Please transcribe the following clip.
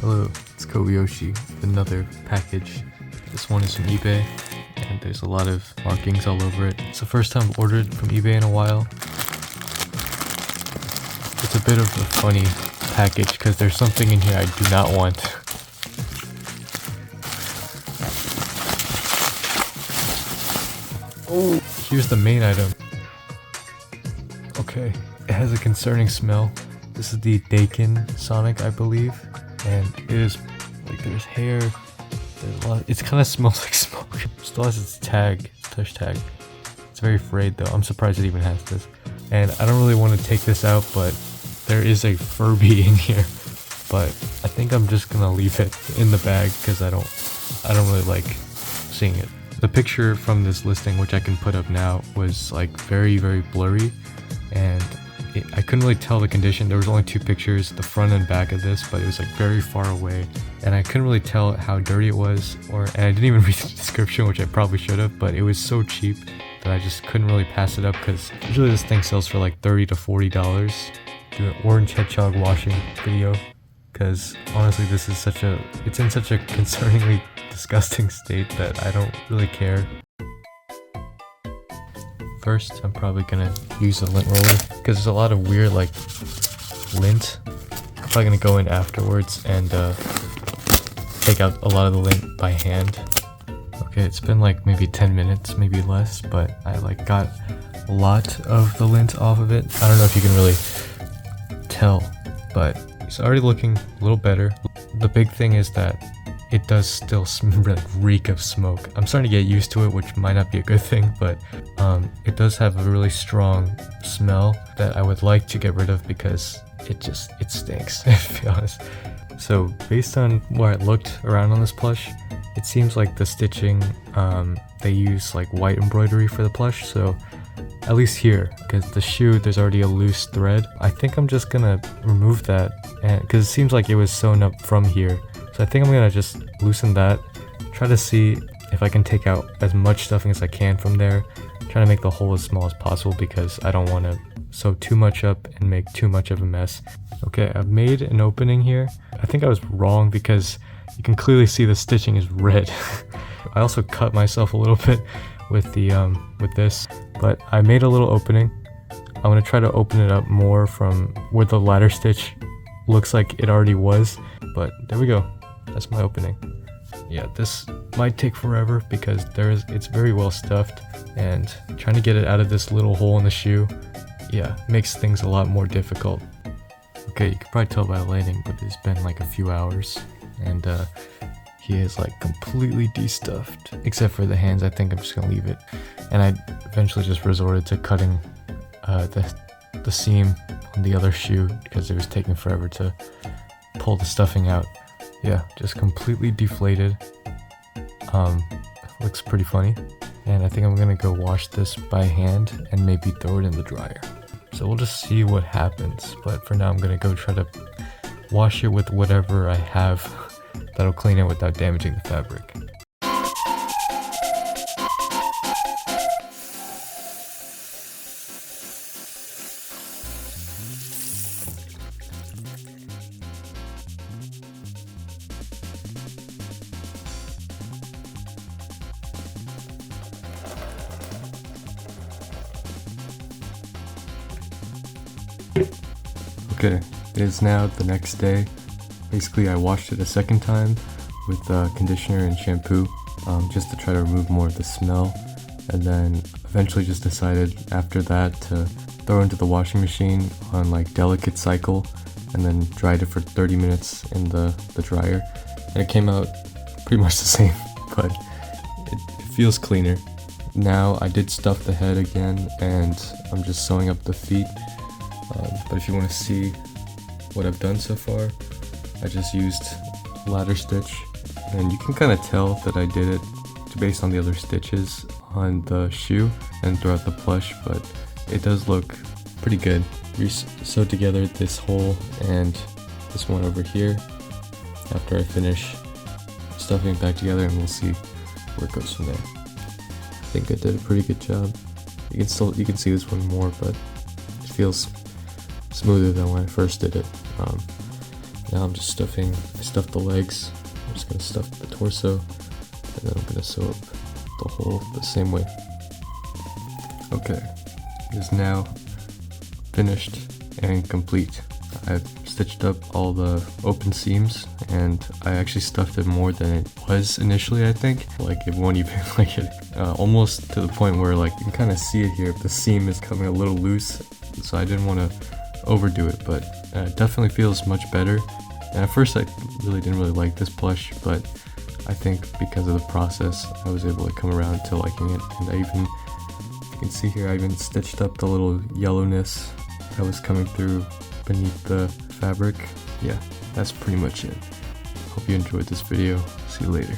Hello, it's Kobayashi with another package. This one is from eBay, and there's a lot of markings all over it. It's the first time I've ordered from eBay in a while. It's a bit of a funny package because there's something in here I do not want. Oh, here's the main item. Okay, it has a concerning smell. This is the Dakin Sonic, I believe. And it is like there's hair, there's a lot. It kind of smells like smoke. Still has its tag, touch tag. It's very frayed though. I'm surprised it even has this. And I don't really want to take this out, but there is a Furby in here. But I think I'm just gonna leave it in the bag because I don't really like seeing it. The picture from this listing, which I can put up now, was like very blurry, and I couldn't really tell the condition. There was only two pictures, the front and back of this, but it was like very far away, and I couldn't really tell how dirty it was, and I didn't even read the description, which I probably should have, but it was so cheap that I just couldn't really pass it up because usually this thing sells for like $30 to $40. Do an orange hedgehog washing video because honestly this is it's in such a concerningly disgusting state that I don't really care. First, I'm probably gonna use a lint roller because there's a lot of weird like lint. I'm probably gonna go in afterwards and take out a lot of the lint by hand. Okay, it's been like maybe 10 minutes, maybe less, but I like got a lot of the lint off of it. I don't know if you can really tell, but it's already looking a little better. The big thing is that it does still reek of smoke. I'm starting to get used to it, which might not be a good thing, but it does have a really strong smell that I would like to get rid of because it stinks, to be honest. So based on where I looked around on this plush, it seems like the stitching, they use like white embroidery for the plush, so at least here, because the shoe, there's already a loose thread. I think I'm just gonna remove that, because it seems like it was sewn up from here. So I think I'm gonna just loosen that, try to see if I can take out as much stuffing as I can from there, trying to make the hole as small as possible because I don't want to sew too much up and make too much of a mess. Okay, I've made an opening here. I think I was wrong because you can clearly see the stitching is red. I also cut myself a little bit with the with this, but I made a little opening. I'm gonna try to open it up more from where the ladder stitch looks like it already was, but there we go. That's my opening. Yeah, this might take forever because it's very well stuffed, and trying to get it out of this little hole in the shoe, yeah, makes things a lot more difficult. Okay, you can probably tell by the lighting, but it's been like a few hours, and he is like completely de-stuffed, except for the hands. I think I'm just gonna leave it, and I eventually just resorted to cutting the seam on the other shoe because it was taking forever to pull the stuffing out. Yeah, just completely deflated. Looks pretty funny, and I think I'm gonna go wash this by hand and maybe throw it in the dryer. So we'll just see what happens, but for now I'm gonna go try to wash it with whatever I have that'll clean it without damaging the fabric. Okay, it is now the next day. Basically, I washed it a second time with conditioner and shampoo just to try to remove more of the smell, and then eventually just decided after that to throw it into the washing machine on like delicate cycle and then dried it for 30 minutes in the dryer, and it came out pretty much the same, but it feels cleaner. Now I did stuff the head again, and I'm just sewing up the feet. But if you want to see what I've done so far, I just used ladder stitch, and you can kind of tell that I did it based on the other stitches on the shoe and throughout the plush, but it does look pretty good. We sewed together this hole and this one over here after I finish stuffing it back together, and we'll see where it goes from there. I think I did a pretty good job. You can see this one more, but it feels smoother than when I first did it. Now I'm just stuffing, I stuffed the legs, I'm just gonna stuff the torso, and then I'm gonna sew up the hole the same way. Okay, it is now finished and complete. I've stitched up all the open seams, and I actually stuffed it more than it was initially, I think. Like, it won't even, like, it almost to the point where, like, you can kind of see it here, the seam is coming a little loose, so I didn't want to overdo it, but it definitely feels much better. And at first I didn't really like this plush, but I think because of the process I was able to come around to liking it. And I even, you can see here, I even stitched up the little yellowness that was coming through beneath the fabric. Yeah, that's pretty much it. Hope you enjoyed this video. See you later.